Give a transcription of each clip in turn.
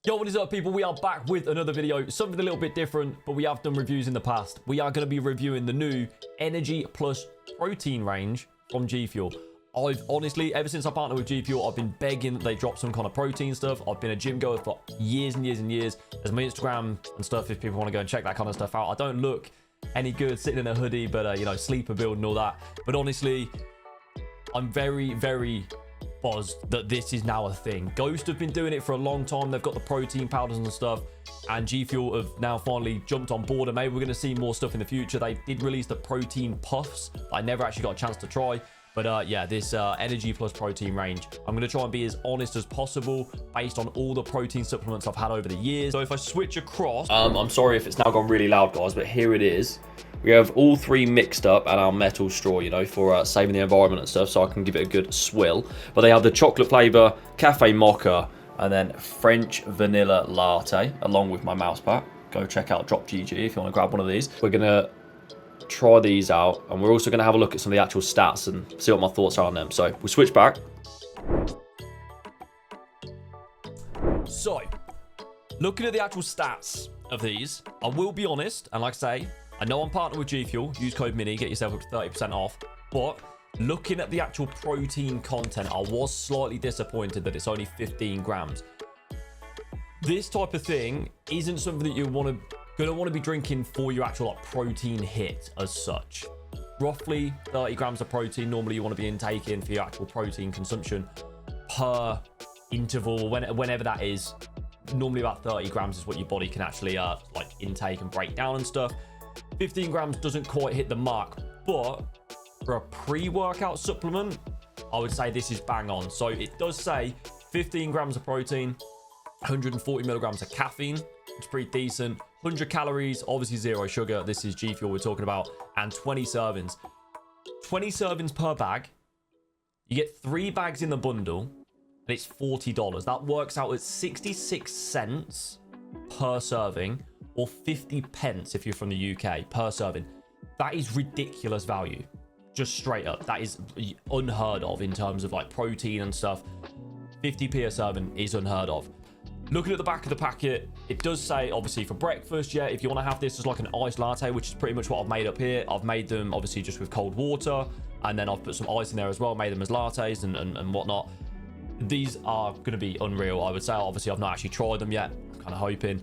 Yo, what is up, people? We are back with another video, something a little bit different, but we have done reviews in the past. We are going to be reviewing the new Energy Plus Protein range from GFuel. I've honestly, ever since I partnered with GFuel, I've been begging that they drop some kind of protein stuff. I've been a gym goer for years and years and years. There's my Instagram and stuff if people want to go and check that kind of stuff out. I don't look any good sitting in a hoodie, but you know, sleeper build and all that. But honestly, I'm very buzzed that this is now a thing. Ghost have been doing it for a long time. They've got the protein powders and stuff, and GFuel have now finally jumped on board, and maybe we're going to see more stuff in the future. They did release the protein puffs that I never actually got a chance to try. But yeah, this Energy Plus Protein range, I'm going to try and be as honest as possible based on all the protein supplements I've had over the years. So if I switch across, I'm sorry if it's now gone really loud, guys, but here it is. We have all three mixed up and our metal straw, you know, for saving the environment and stuff, so I can give it a good swill. But they have the chocolate flavor, cafe mocha, and then French vanilla latte, along with my mouse pad. Go check out Drop GG if you want to grab one of these. We're going to try these out, and we're also going to have a look at some of the actual stats and see what my thoughts are on them. So we'll switch back. So looking at the actual stats of these, I will be honest, and like I say, I know I'm partnered with GFuel. Use code MINI, get yourself up to 30% off. But looking at the actual protein content, I was slightly disappointed that it's only 15 grams. This type of thing isn't something that you're gonna want to be drinking for your actual like protein hit as such. Roughly 30 grams of protein normally you want to be intaking for your actual protein consumption per interval, whenever that is. Normally about 30 grams is what your body can actually like intake and break down and stuff. 15 grams doesn't quite hit the mark, but for a pre-workout supplement, I would say this is bang on. So it does say 15 grams of protein, 140 milligrams of caffeine. It's pretty decent. 100 calories, obviously zero sugar. This is GFuel we're talking about, and 20 servings. 20 servings per bag. You get 3 bags in the bundle, and it's $40. That works out at 66 cents per serving, or 50 pence if you're from the UK per serving. That is ridiculous value, just straight up. That is unheard of in terms of like protein and stuff. 50p a serving is unheard of. Looking at the back of the packet, it does say obviously for breakfast. Yeah, if you want to have this as like an iced latte, which is pretty much what I've made up here. I've made them obviously just with cold water, and then I've put some ice in there as well, made them as lattes and whatnot. These are going to be unreal, I would say. Obviously I've not actually tried them yet. I'm kind of hoping.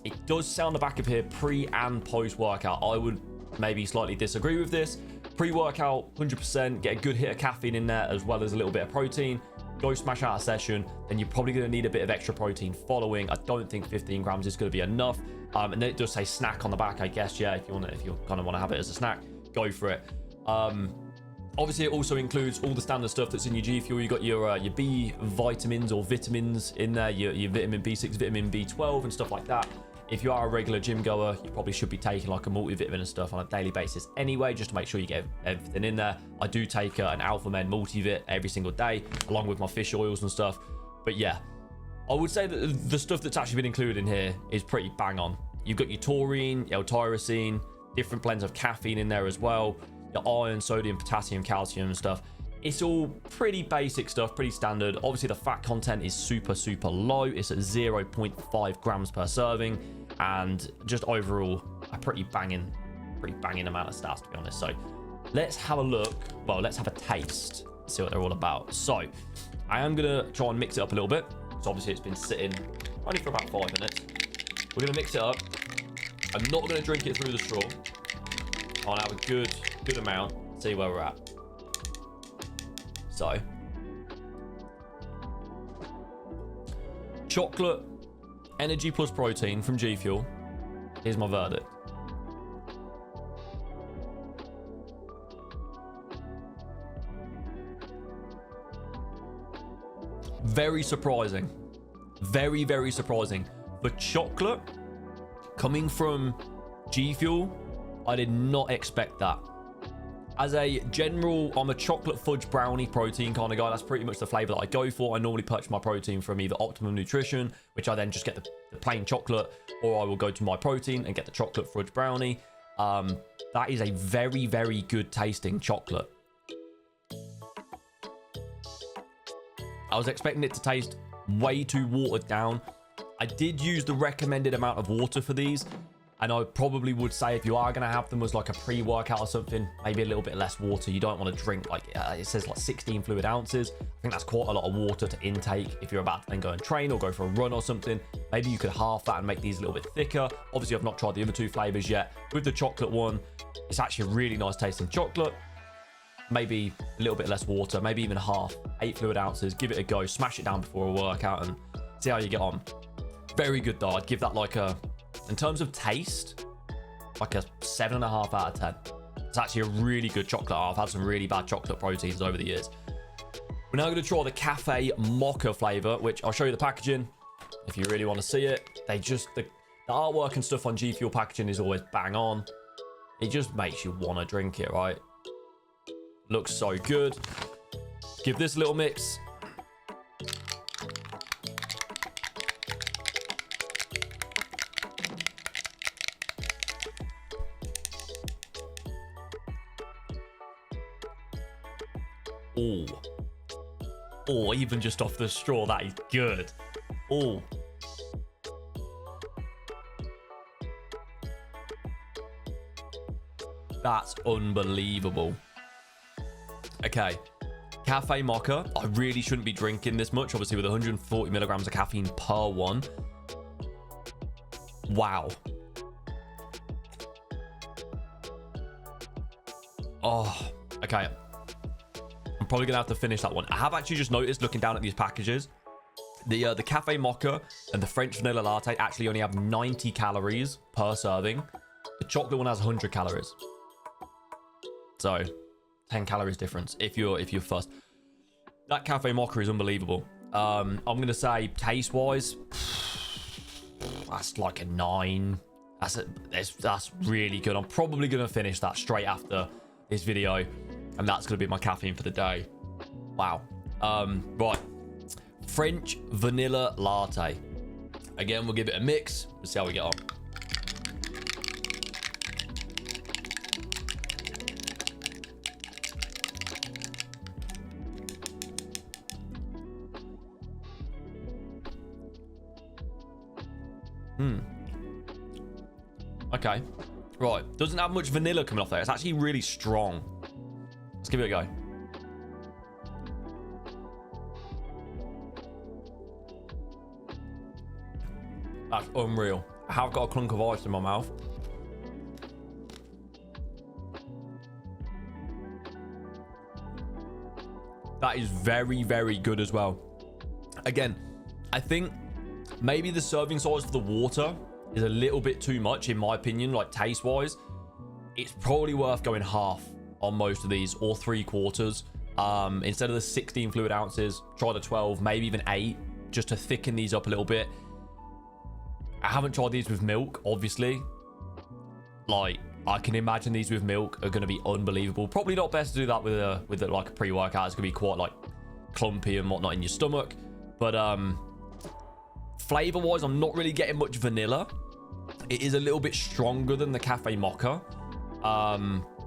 It does say on the back of here pre and post workout. I would maybe slightly disagree with this. Pre-workout 100%, get a good hit of caffeine in there as well as a little bit of protein. Go smash out a session, then you're probably going to need a bit of extra protein following. I don't think 15 grams is going to be enough. And then it does say snack on the back, I guess. Yeah, if you kind of want to have it as a snack, go for it. Obviously, it also includes all the standard stuff that's in your GFuel. You got your B vitamins or vitamins in there, your vitamin B6, vitamin B12, and stuff like that. If you are a regular gym goer, you probably should be taking like a multivitamin and stuff on a daily basis anyway, just to make sure you get everything in there. I do take an Alpha Men multivit every single day, along with my fish oils and stuff. But yeah, I would say that the stuff that's actually been included in here is pretty bang on. You've got your taurine, your tyrosine, different blends of caffeine in there as well, your iron, sodium, potassium, calcium and stuff. It's all pretty basic stuff, pretty standard. Obviously, the fat content is super low. It's at 0.5 grams per serving, and just overall a pretty banging amount of stats, to be honest. So let's have a look. Well, let's have a taste, see what they're all about. So I am gonna try and mix it up a little bit. So obviously it's been sitting only for about 5 minutes. We're gonna mix it up. I'm not gonna drink it through the straw. I'll have a good amount, see where we're at. So, chocolate Energy Plus Protein from GFuel. Here's my verdict. Very surprising. Very surprising. But chocolate coming from GFuel, I did not expect that. As a general, I'm a chocolate fudge brownie protein kind of guy. That's pretty much the flavor that I go for. I normally purchase my protein from either Optimum Nutrition, which I then just get the plain chocolate, or I will go to My Protein and get the chocolate fudge brownie. That is a very good tasting chocolate. I was expecting it to taste way too watered down, I did use the recommended amount of water for these. And I probably would say if you are going to have them as like a pre-workout or something, maybe a little bit less water. You don't want to drink like, it says like 16 fluid ounces. I think that's quite a lot of water to intake if you're about to then go and train or go for a run or something. Maybe you could half that and make these a little bit thicker. Obviously, I've not tried the other two flavors yet. With the chocolate one, it's actually a really nice tasting chocolate. Maybe a little bit less water, maybe even half, 8 fluid ounces. Give it a go, smash it down before a workout and see how you get on. Very good though. I'd give that like a, in terms of taste, like a 7.5 out of 10. It's actually a really good chocolate. I've had some really bad chocolate proteins over the years. We're now going to try the cafe mocha flavor, which I'll show you the packaging if you really want to see it. They just, the artwork and stuff on GFuel packaging is always bang on. It just makes you want to drink it, right? Looks so good. Give this a little mix. Oh, oh, even just off the straw, that is good. Oh, that's unbelievable. Okay, cafe mocha. I really shouldn't be drinking this much, obviously, with 140 milligrams of caffeine per one. Wow. Oh, okay. I'm probably gonna have to finish that one. I have actually just noticed looking down at these packages, the cafe mocha and the French vanilla latte actually only have 90 calories per serving. The chocolate one has 100 calories. So 10 calories difference if you're fussed. That cafe mocha is unbelievable. I'm gonna say taste wise, that's like a 9. That's really good. I'm probably gonna finish that straight after this video. And that's going to be my caffeine for the day. Wow. Right. French vanilla latte. Again, we'll give it a mix. We'll see how we get on. Okay. Right. Doesn't have much vanilla coming off there. It's actually really strong. Let's give it a go. That's unreal. I have got a clunk of ice in my mouth. That is very, very good as well. Again, I think maybe the serving size for the water is a little bit too much, in my opinion, like taste-wise. It's probably worth going half on most of these, or 3/4. Instead of the 16 fluid ounces, try the 12, maybe even 8, just to thicken these up a little bit. I haven't tried these with milk, obviously. Like, I can imagine these with milk are going to be unbelievable. Probably not best to do that with like a pre-workout. It's going to be quite like clumpy and whatnot in your stomach. But flavor wise, I'm not really getting much vanilla. It is a little bit stronger than the cafe mocha.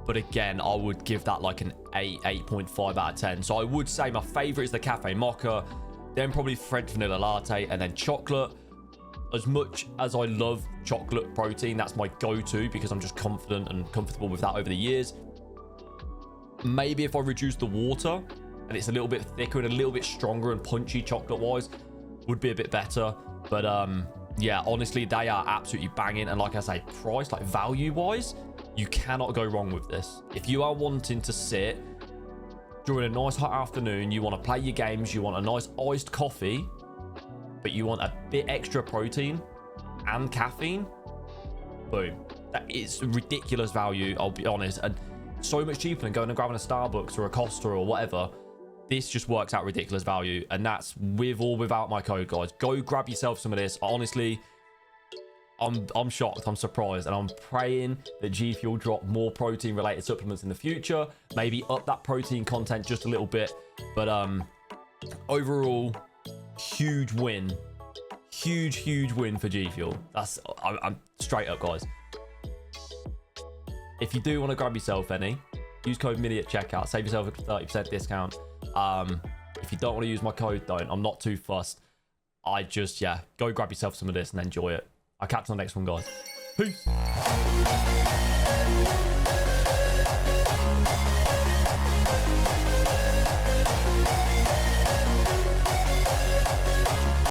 But again, I would give that like an 8, 8.5 out of 10. So I would say my favorite is the cafe mocha, then probably French vanilla latte, and then chocolate. As much as I love chocolate protein, that's my go-to because I'm just confident and comfortable with that over the years. Maybe if I reduce the water and it's a little bit thicker and a little bit stronger and punchy chocolate-wise, would be a bit better. But yeah, honestly, they are absolutely banging. And like I say, price, like value-wise, you cannot go wrong with this. If you are wanting to sit during a nice hot afternoon, you want to play your games, you want a nice iced coffee, but you want a bit extra protein and caffeine, boom. That is ridiculous value, I'll be honest, and so much cheaper than going and grabbing a Starbucks or a Costa or whatever. This just works out ridiculous value, and that's with or without my code, guys. Go grab yourself some of this. Honestly, I'm shocked, I'm surprised, and I'm praying that GFuel drop more protein related supplements in the future, maybe up that protein content just a little bit. But overall, huge win, huge win for GFuel. That's I'm straight up, guys. If you do want to grab yourself any, use code MINI at checkout, save yourself a 30% discount. If you don't want to use my code, don't. I'm not too fussed. I just, yeah, go grab yourself some of this and enjoy it. I'll catch you on the next one, guys. Peace.